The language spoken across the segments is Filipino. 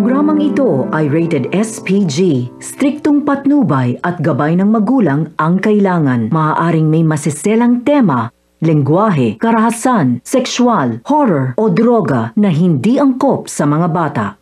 programang ito ay rated SPG. Striktong patnubay at gabay ng magulang ang kailangan. Maaaring may masiselang tema, lengguwahe, karahasan, sexual, horror o droga na hindi angkop sa mga bata.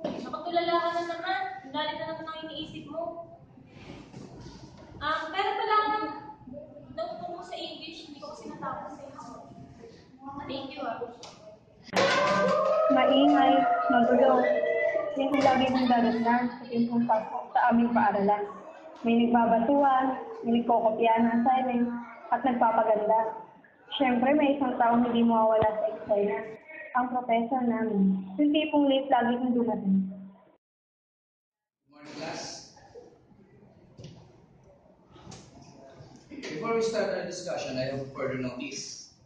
Nakatulala ka na naman. Galit na naman ang iniisip mo. Pero pala ako ng notebook mo sa English. Hindi ko kasi natapos eh. Thank you Maingay, magulo. Yan ang lagi mong daratnan sa timpong pasok sa aming paaralan. May nagbabatuan, may nagkokopya ng assignment, at nagpapaganda. Siyempre, may isang taong hindi mawawala sa eksena. Ang professor namin. Yung tipong late lagi kong dumating. Good morning, class. Before we start our discussion, I have further notice.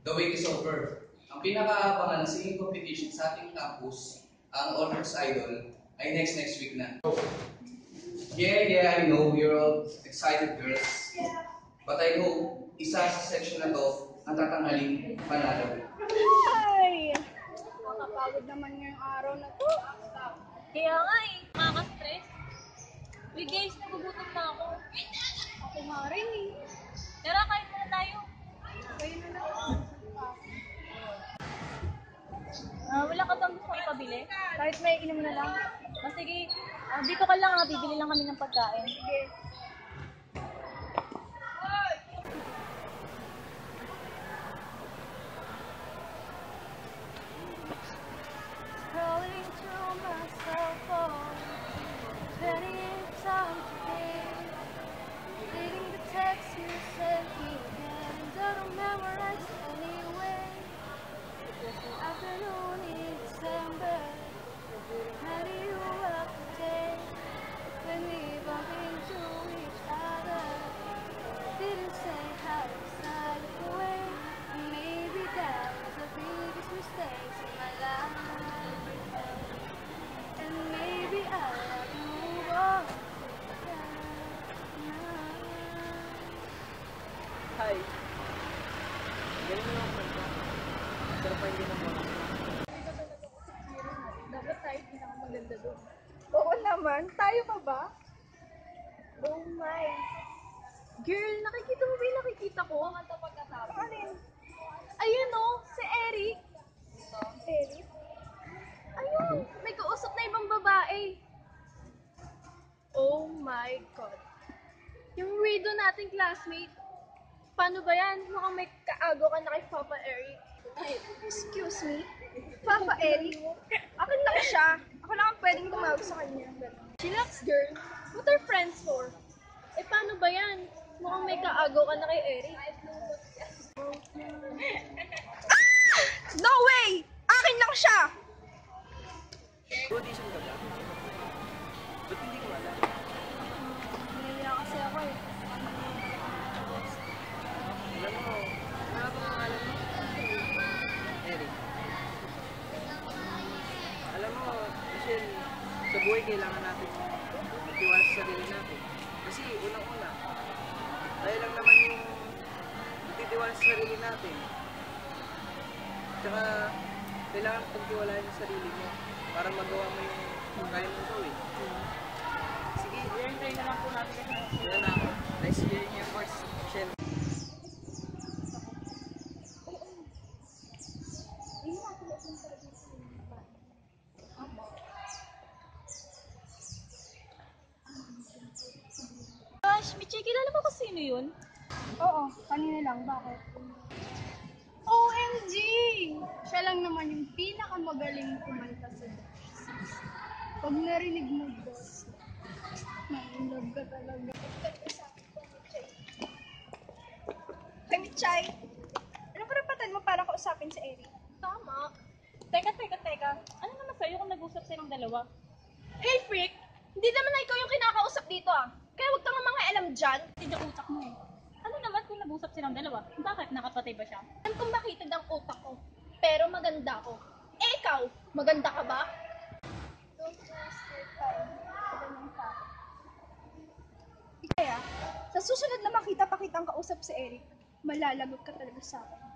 The wait is over. Ang pinaka-aabangan ng singing competition sa ating campus, ang Honors Idol, ay next week na. Yeah, I know you're all excited, girls. But I hope isa sa section na to ang tatanghaling panalo. Ay! Nakakapagod naman ngayong araw na to. Kaya nga eh. Nakaka-stress. Uy guys, nagugutom na ako. Ako nga rin eh. Tara, kain muna tayo. Kayo na lang. Wala ka bang gusto ipabili? Kahit may inom na lang. Sige, dito ka lang bibili lang kami ng pagkain. Sige. Calling to my cell phone, spending time today, reading the text you sent me again, and I don't memorize anyway. It was an afternoon in December, had you up today, when we bumped into each other, didn't say how to slide away, maybe that was the biggest mistake in my life. And maybe I'll have to move on. Hi. Galing mo naman kanta. Sarap pa hindi ng mga. Dapat tayo pinakamaganda doon. Oo naman. Tayo pa ba? Oh my. Girl, nakikita mo ba yung nakikita ko? Kanta pagkatapos. Alin? Ayun oh, si Eric. Eric? Ayun, may kausap na ibang babae. Oh my God. Yung weirdo nating classmate. Paano ba yan? Mukhang may kaago ka na kay Papa Eric. Ay, excuse me? Papa Eric? Akin lang siya. Ako lang ang pwedeng tumawag sa kanya. Chillax girl, what are friends for? Eh paano ba yan? Mukhang may kaago ka na kay Eric. No way! Akin lang siya! Audition ka ba? Ba't hindi ko alam? Naiya kasi ako eh. Alam mo, ano ba pangalan mo? Eric. Alam mo, Michelle, sa buhay kailangan natin magtiwala sa sarili natin. Kasi unang-una, tayo lang naman yung magtitiwala sa sarili natin. Tsaka, kailangan pagtiwalaan sa sarili mo para magawa mo yung kaya mong gawin. Sige, i-enjoy na lang po natin. Yan na ako. Nice hearing your voice, Michelle. Kilala mo kung sino yun? Oo, kanina lang. Bakit? OMG! Siya lang naman yung pinakamagaling kumanta sa Dutch. Pag narinig mo, boss, ma-inlove ka talaga. Hey, Michay! Ano karapatan mo para kausapin si Eric? Tama. Teka. Ano naman sa'yo kung nag-usap silang dalawa? Hey, freak! Hindi naman na ikaw yung kinakausap dito ah. Kaya huwag kang mga alam dyan. Hindi ang utak mo eh. Ano naman kung nag-usap silang dalawa? Bakit? Nakapatay ba siya? Alam kong makitid ang utak ko. Pero maganda ko. Eh ikaw, maganda ka ba? Don't waste your time sa ganyang tao. Kaya, sa susunod na makita pa kitang kausap si Eric, malalagot ka talaga sa akin.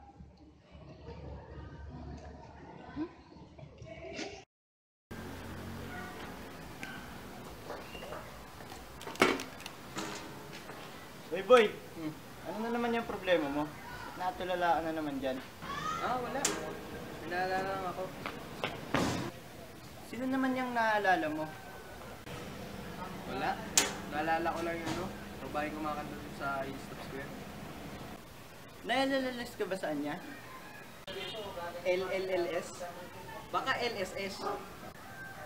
Boy, boy! Ano na naman yung problema mo? Natulala ka na naman dyan. Wala. Naalala lang ako. Sino naman yung naalala mo? Wala. Naalala ko lang yung babae kumakanta dun sa Stop Square. Nailalalas ka ba sa kanya? LLLS? Baka LSS.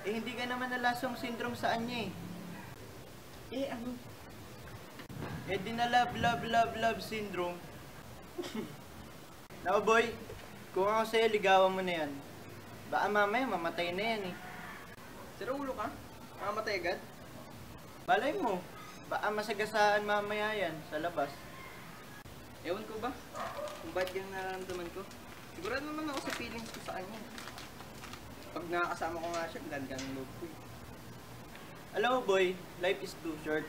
Hindi ka naman nalasong syndrome sa kanya ano? Di na love syndrome. Now boy, kung ako sa'yo, ligawan mo na yan. Baka mamaya mamatay na yan Sira ulo ka? Mamamatay agad? Malay mo, baka masagasaan mamaya yan sa labas. Ewan ko ba? Kung ba't yung nararamdaman ko? Sigurado naman ako sa feelings ko sa kanya. Pag nakakasama ko nga siya, ganda ng loob ko Alam mo boy, life is too short.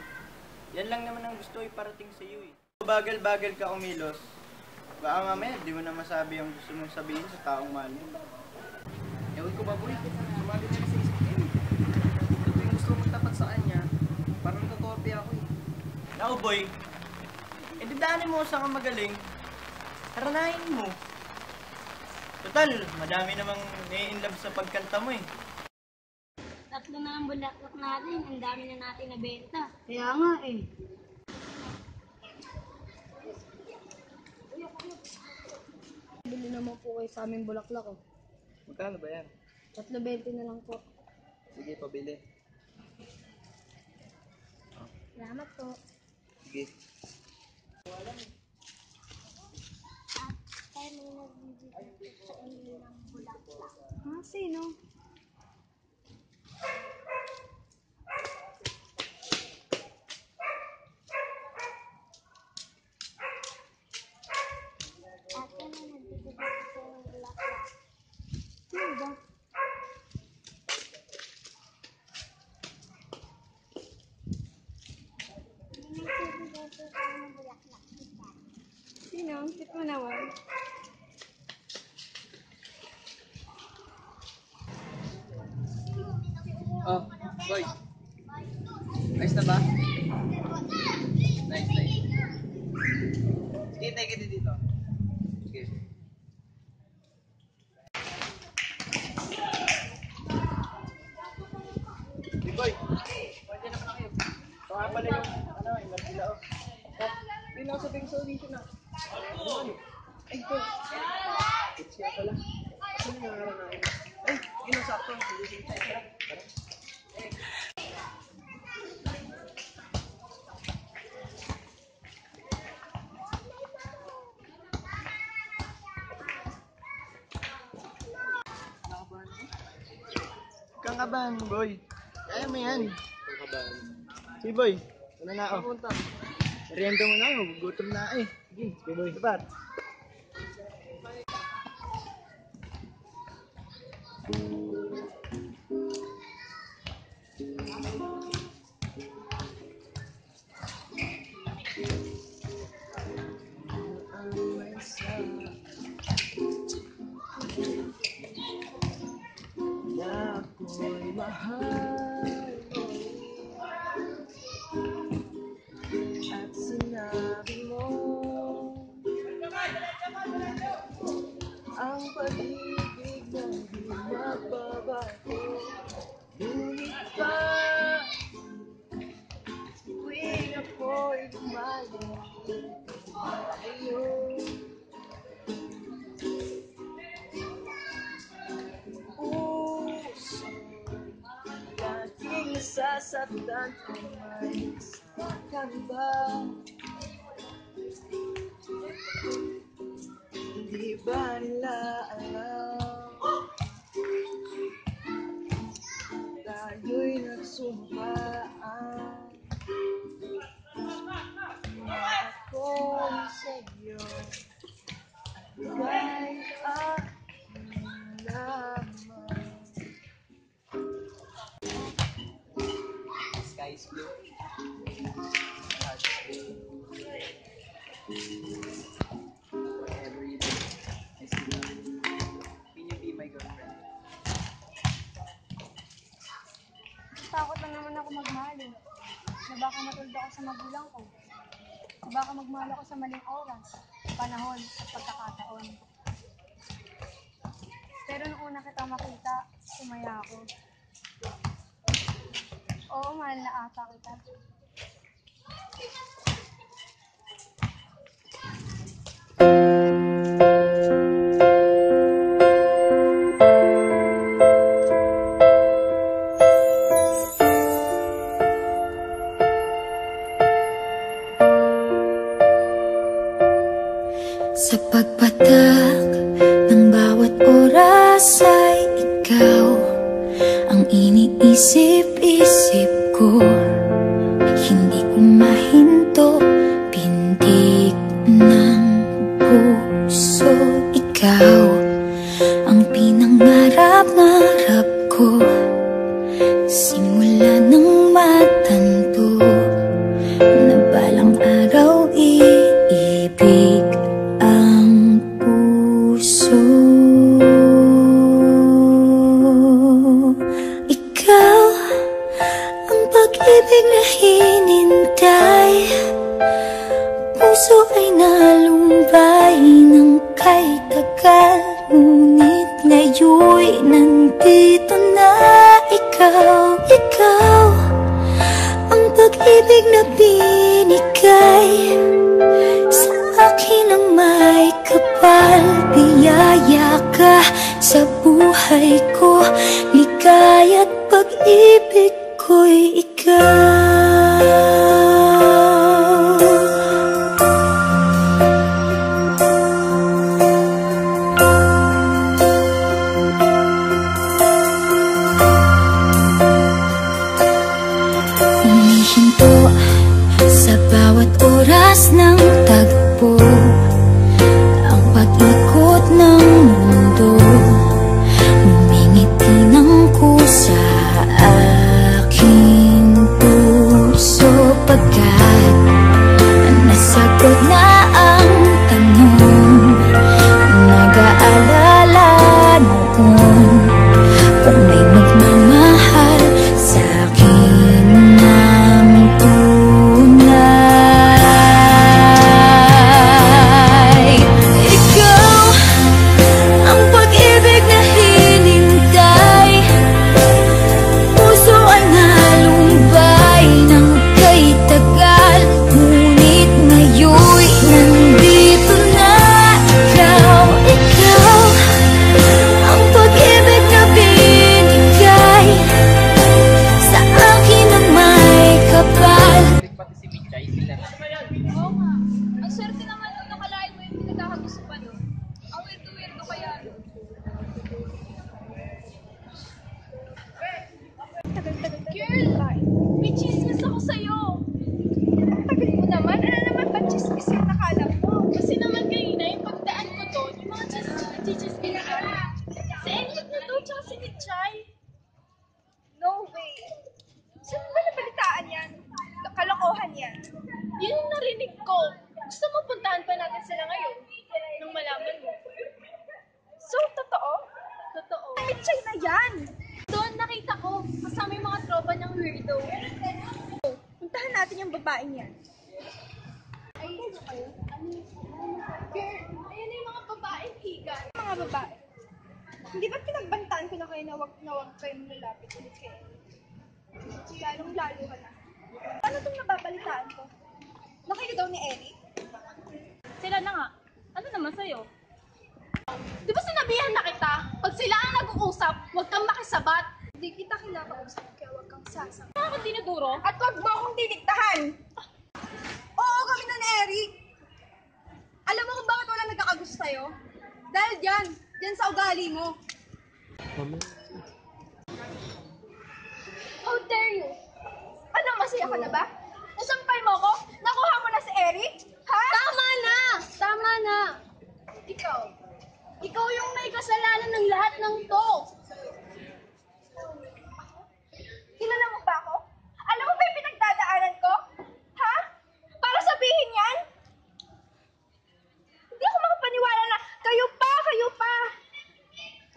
Yan lang naman ang gusto iparating sa iyo Bagal-bagal ka umilos. Baka mamaya, di mo na masabi yung gusto mong sabihin sa taong mahal mo. Ewan ko ba boy? Sumali na rin sa isip ko Ito yung gusto mong tapat sa kanya, parang natotorpe ako Naku boy, daanin mo sa magaling. Haranahin mo. Total, madami namang nai-inlove sa pagkanta mo Tatlo na ang bulaklak natin, ang dami na natin nabenta. Kaya nga Bili naman po kayo sa aming bulaklak Magkano ba yan? 3.20 na lang po. Sige, pabili. Salamat po. Sige. Tayo may nagbibigay sa inyo ng bulaklak. Sino? Ate na nagbibigay sa inyo ng bulaklak. Sino ba? Sino? Tip mo naman. Boy. Ayos na ba? Nice. Sige, take it dito. Sige. Hey boy, pwede naman kayo. Ito nga pala yung, yung martila Hindi na ako sabing solution na. Ay, ito. It's siya pala. Ano yung nangalan namin? Ay, yun ang sakto. Solution tayo. Kang kabahan, boy. Kaya mo yan. Ang kabahan. Si boy, ano na ako? Punta. Merienda mo na ako, gutom na Sige, boy. Dapat. Ako'y mahal mo at sinabi mo ang pag-ibig na di mapag ako'y lumalim sa'yo. Puso laging nasasaktan kung may saktan ba? Di ba nila alam tayo'y nagsumpaan na ako'y sa'yo at ika'y aking lamang. Sky is blue. Heart is blue. Whatever you do, I still love you. Can you be my girlfriend? Takot lang naman ako magmahal eh. Na baka matulad ako sa magulang ko. Na baka magmahal ako sa maling oras, panahon at pagkakataon. Pero nung una kita makita, sumaya ako. Oo, mahal na ata kita. Sa pagpatak ng bawat oras ay ikaw ang iniisip-isip ko. Hindi ko mahinto, pintig ng puso. Ikaw ang pinangarap-ngarap ko. Simula ng matanto na balang araw iibig ang puso. Ikaw ang pag-ibig na hinintay. Puso ay nalumbay ng kay tagal. Ngunit ngayon'y nandito na ikaw. Ikaw ang pag-ibig na binigay sa akin ang may kapal. Biyaya ka sa buhay ko, ligaya't pag-ibig ko'y ikaw. Umihinto sa bawat oras ng tagpo, ang pag-ikot ng mundo. Ngumingiti ng kusa aking puso, pagkat nasagot na ang tanong. Nag-aalala noon kung may magmamahal sa akin ng tunay. Ikaw ang pag-ibig na hinintay. Puso ay nalumbay ng kay tagal. Ngunit ngayon'y nandito na ikaw. Ikaw ang pag-ibig na binigay sa akin ang may kapal. Pati si Michay, sila na. Oo nga. Ang swerte naman nung nakalain mo yung pinagkakagusto pa nun. Ang weirdo-weirdo kaya. Girl! May chismis ako sa'yo! Tagal mo naman. Ano naman ba chismis yung nakalap mo? Kasi naman kanina, yung pagdaan ko doon, yung mga chismis ka. Si Elliot na to, tsaka si Michay. No way! Saan ba nabalitaan yan? Kalokohan yan. Yun yung narinig ko. Gusto mo puntahan pa natin sila ngayon? Nung malaman mo. So, totoo? Totoo. Ay, Michay na yan! Doon nakita ko, kasama yung mga tropa niyang weirdo. Puntahan natin yung babaeng yan. Ay, ano kayo? Girl, ayun yung mga babaeng higa. Mga babae. Hindi ba pinagbantaan ko na kayo na wag kayong lalapit ulit kayo? Lalong-lalo ka na. Ano itong nababalitaan ko? Nakita daw ni Eric? Sila na nga. Ano naman sa'yo? Di ba sinabihan na kita? Pag sila ang nag-uusap, huwag kang makisabat. Hindi kita kinakausap, kaya huwag kang sasabat. Ano akong dinuduro? At huwag mo akong diniktahan. Oo, kami na ni Eric. Alam mo kung bakit wala nagkakagusto sa'yo? Dahil dyan sa ugali mo. How dare you? Ano, masaya ka na ba? Nasampal mo ko? Nakuha mo na si Eric? Ha? Tama na! Tama na! Ikaw yung may kasalanan ng lahat ng to. Kilala mo ba ako? Alam mo ba yung pinagdadaanan ko? Ha? Para sabihin yan? Hindi ako makapaniwala na kayo pa!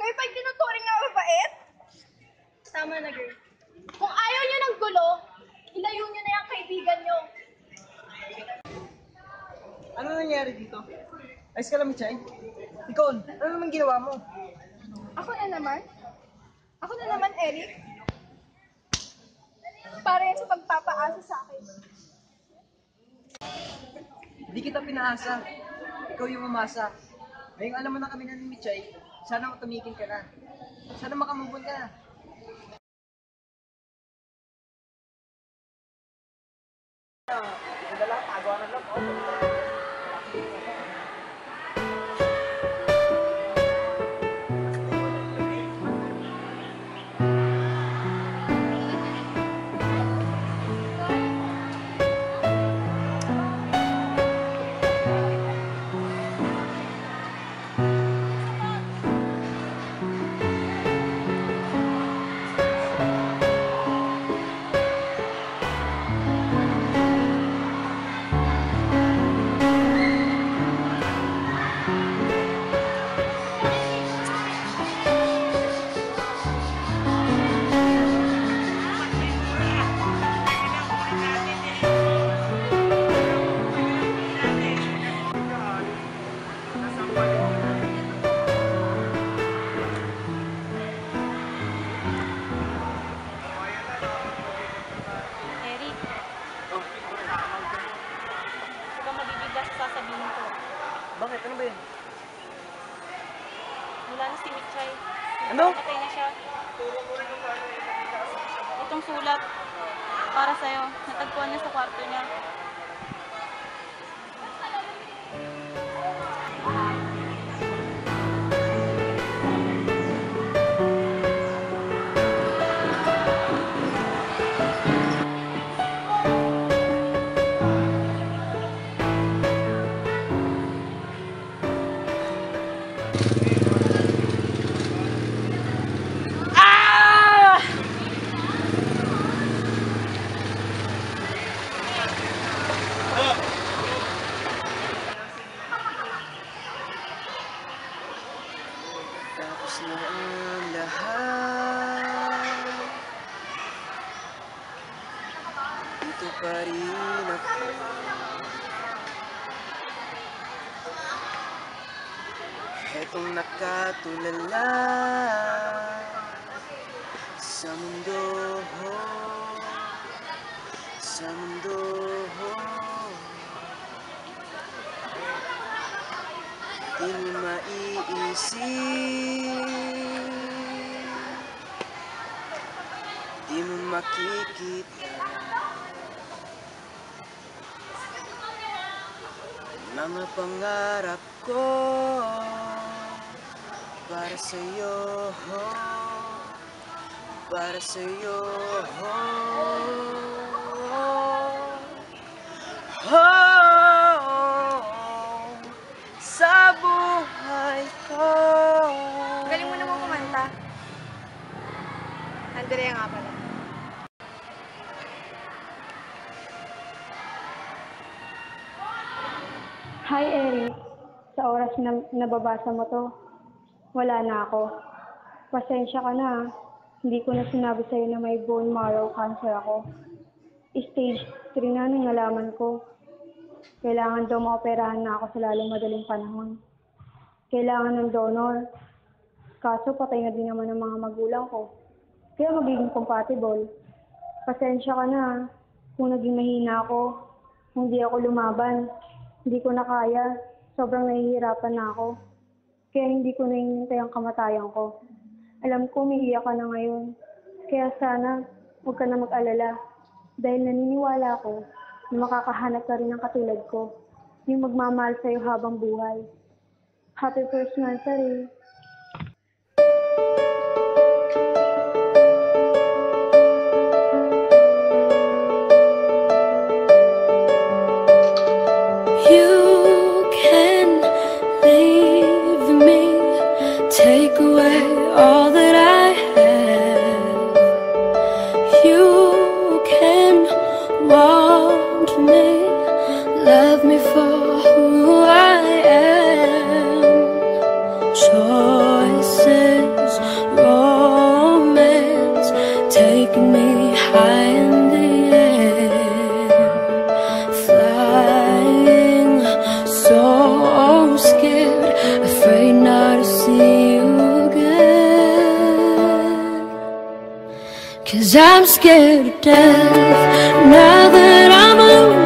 Kayo pa yung tinuturing na mabait? Tama na, girl. Kung ayaw nyo ng gulo, ilayo nyo na yung kaibigan nyo. Ano nangyari dito? Ayos ka lang, Michay? Ikaw, ano naman ginawa mo? Ako na naman, Eric. Para yan sa pagpapaasa sa akin. Hindi kita pinaasa. Ikaw yung umasa. Ngayong alam mo na kami na ni Michay, sana tumigil ka na. Sana makamubon ka na. Eric. Huwag kang mabibigla sa sasabihin ko. Bakit? Ano ba yun? Wala na si Michay. Ano? Patay na siya. Itong sulat para sa'yo. Natagpuan niya sa kwarto niya. Tapos na ang lahat. Dito pa rin ako. Etong nakatulala sa mundo, sa mundo. Di mo maiisip, di mo makikita mga pangarap ko para sa'yo, para sa'yo. Sa buhay ko. Galing mo naman kumanta. Andrea nga pala. Hi, Eric. Sa oras na nababasa mo to, wala na ako. Pasensya ka na. Hindi ko na sinabi sa'yo na may bone marrow cancer ako. Stage 3 na nung nalaman ko. Kailangan daw maoperahan na ako sa lalong madaling panahon. Kailangan ng donor. Kaso patay na din naman ang mga magulang ko. Kaya magiging compatible. Pasensya ka na kung naging mahina ako. Hindi ako lumaban. Hindi ko na kaya. Sobrang nahihirapan na ako. Kaya hindi ko nahihintay ang kamatayan ko. Alam ko, umiiyak ka na ngayon. Kaya sana, huwag ka na mag-alala. Dahil naniniwala ako na makakahanap ka rin ng katulad ko. Yung magmamahal sa'yo habang buhay. Happy first nursery. You can leave me, take away all that I have. You can want me, love me for who I am. Choices, romance, taking me high in the air. Flying, so scared, afraid not to see you again. 'Cause I'm scared to death now that I'm alone.